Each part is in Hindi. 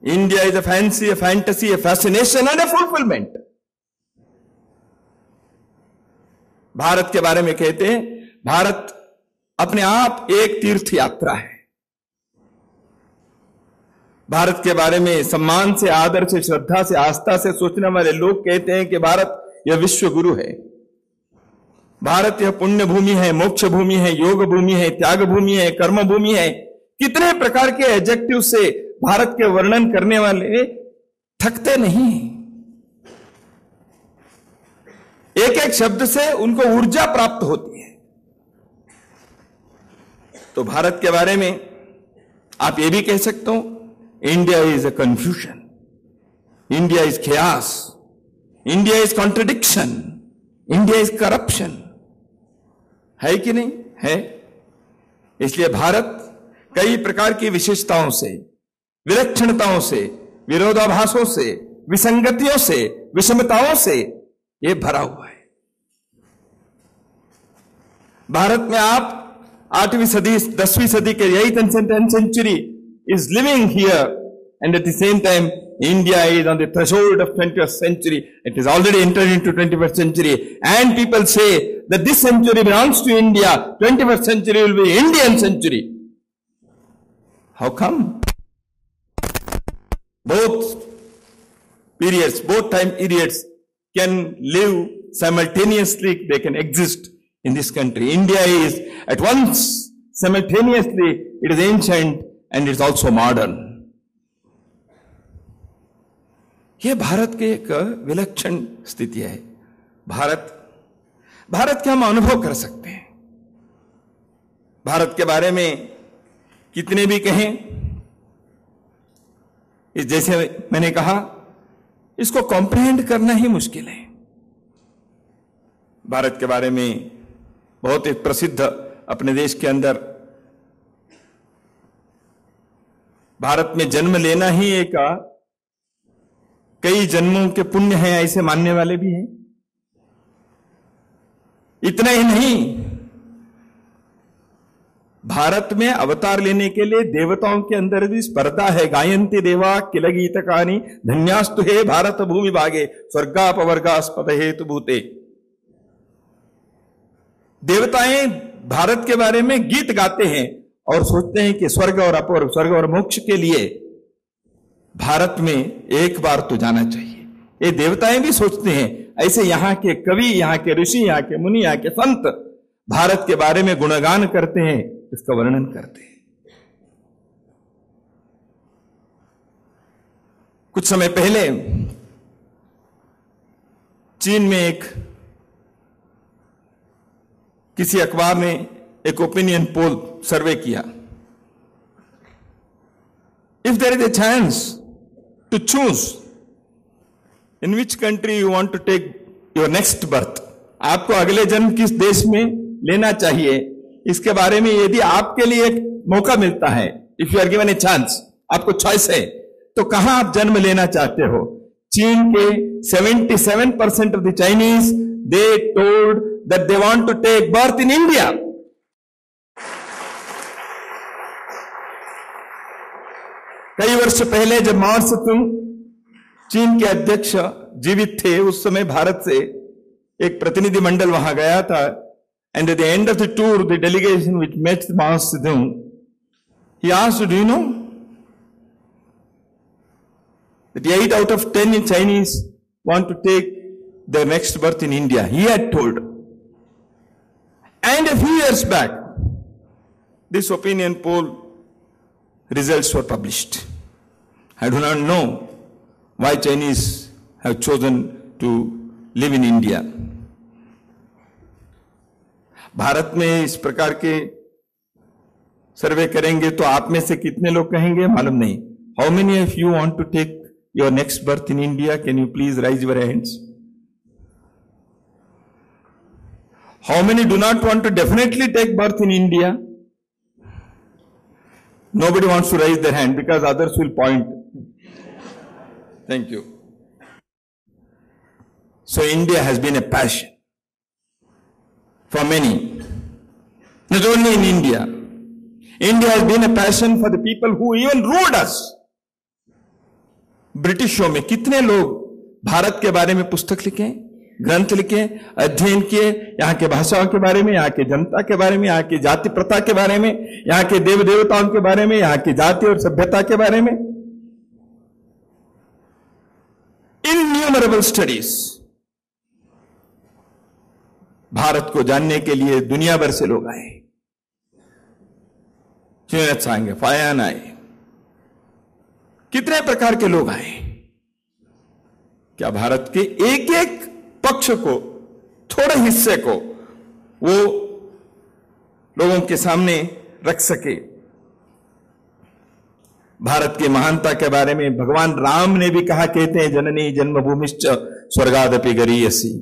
India is a fancy, a fantasy, a fascination and a fulfillment. Bharat के बारे में कहते हैं, भारत अपने आप एक तीर्थ यात्रा है। भारत के बारे में सम्मान से, आदर से, श्रद्धा से, आस्था से सोचने वाले लोग कहते हैं कि भारत यह विश्व गुरु है। भारत यह पुण्य भूमि है, मोक्ष भूमि है, योग भूमि है, त्याग भूमि है, कर्म भूमि है। कितने प्रकार के एडजेक्टिव से भारत के वर्णन करने वाले थकते नहीं। एक एक शब्द से उनको ऊर्जा प्राप्त होती है। तो भारत के बारे में आप ये भी कह सकते हो, India is a confusion, India is chaos, India is contradiction, India is corruption. है कि नहीं? है। इसलिए भारत कई प्रकार की विशेषताओं से, विलक्षणताओं से, विरोधाभासों से, विसंगतियों से, विषमताओं से ये भरा हुआ है। भारत में आप 8वीं सदी, 10वीं सदी के 10th century is living here, and at the same time India is on the threshold of 20th century. It is already entered into 21st century, and people say that this century belongs to India, 21st century will be Indian century. How come? Both periods, both time periods can live simultaneously, they can exist in this country. India is at once simultaneously, it is ancient and it's also modern. यह भारत की एक विलक्षण स्थिति है। भारत के हम अनुभव कर सकते हैं। भारत के बारे में कितने भी कहें, जैसे मैंने कहा, इसको कॉम्प्रिहेंड करना ही मुश्किल है। भारत के बारे में बहुत एक प्रसिद्ध अपने देश के अंदर, भारत में जन्म लेना ही एक कई जन्मों के पुण्य है, ऐसे मानने वाले भी हैं। इतना ही नहीं, भारत में अवतार लेने के लिए देवताओं के अंदर भी स्पर्धा है। गायन्ति देवा किल गीतकानि धन्यास्तु हे भारत भूमि भागे स्वर्गापवर्गास्पद हेतु भूते। देवताएं भारत के बारे में गीत गाते हैं और सोचते हैं कि स्वर्ग और अपवर्ग, स्वर्ग और मोक्ष के लिए भारत में एक बार तो जाना चाहिए। ये देवताएं भी सोचते हैं। ऐसे यहां के कवि, यहां के ऋषि, यहां के मुनि, यहां के संत भारत के बारे में गुणगान करते हैं, इसका वर्णन करते हैं। कुछ समय पहले चीन में किसी अखबार ने एक ओपिनियन पोल सर्वे किया। If there is a chance to choose in which country you want to take your next birth, आपको अगले जन्म किस देश में लेना चाहिए, इसके बारे में यदि आपके लिए एक मौका मिलता है, if you are given a chance, आपको चॉइस है, तो कहां आप जन्म लेना चाहते हो? चीन के 77% of the Chinese they told that they want to take birth in India. कई वर्ष पहले जब माओ सेतुंग चीन के अध्यक्ष जीवित थे, उस समय भारत से एक प्रतिनिधि मंडल वहां गया था। And at the end of the tour, the delegation which met Mao Zedong, he asked, do you know that 8 out of 10 in Chinese want to take their next birth in India? He had told. And a few years back, this opinion poll results were published. I do not know why Chinese have chosen to live in India. Bharat में इस प्रकार के सर्वे करेंगे तो आप में से कितने लोग कहेंगे मालूम नहीं। How many of you want to take your next birth in India? Can you please raise your hands? How many do not want to definitely take birth in India? Nobody wants to raise their hand because others will point. Thank you. So India has been a passion for many, not only in India. India has been a passion for the people who even ruled us. ब्रिटिशों में कितने लोग भारत के बारे में पुस्तक लिखे, ग्रंथ लिखे, अध्ययन किए, यहां के भाषाओं के बारे में, यहां की जनता के बारे में, यहां की जाति प्रथा के बारे में, यहां के देव देवताओं के बारे में, यहां की जाति और सभ्यता के बारे में। Innumerable studies. भारत को जानने के लिए दुनिया भर से लोग आए। आएंगे, फायान आए, कितने प्रकार के लोग आए। क्या भारत के एक एक पक्ष को, थोड़े हिस्से को वो लोगों के सामने रख सके। भारत की महानता के बारे में भगवान राम ने भी कहा, कहते हैं जननी जन्मभूमिश्च स्वर्गादपि गरीयसी।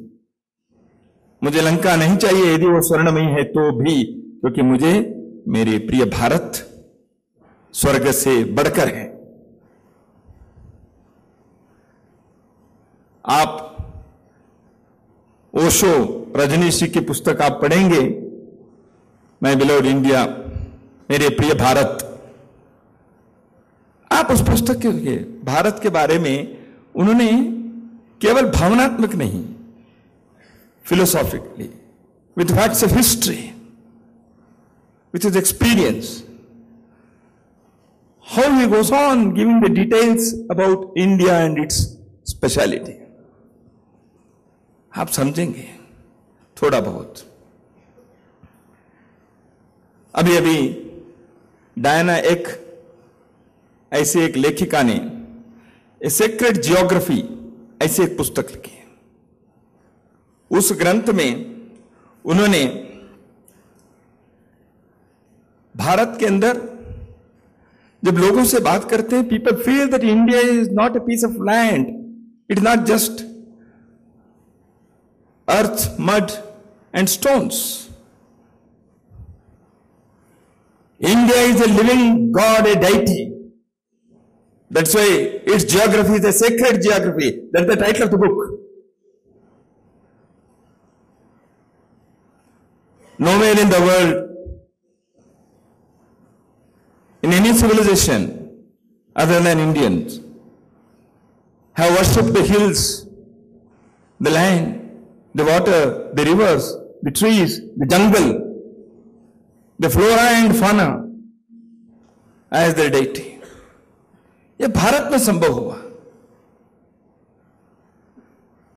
मुझे लंका नहीं चाहिए यदि वो स्वर्णमयी है तो भी, क्योंकि मुझे मेरे प्रिय भारत स्वर्ग से बढ़कर है। आप ओशो, रजनीशी की पुस्तक आप पढ़ेंगे, माय बिलोव्ड इंडिया, मेरे प्रिय भारत। आप उस पुस्तक के भारत के बारे में उन्होंने केवल भावनात्मक नहीं, philosophically, with facts of history, with his experience, how he goes on giving the details about India and its speciality. आप समझेंगे थोड़ा बहुत। अभी अभी डायना ऐसी एक लेखिका ने ए सेक्रेड जियोग्राफी ऐसी एक पुस्तक लिखी है। उस ग्रंथ में उन्होंने भारत के अंदर जब लोगों से बात करते हैं, people feel that India is not a piece of land, it is not just earth, mud and stones. India is a living God, a deity. That's why its geography is a sacred geography. That's the title of the book. Nowhere in the world, in any civilization other than Indians, have worshipped the hills, the land, the water, the rivers, the trees, the jungle, the flora and fauna as their deity. यह भारत में संभव हुआ।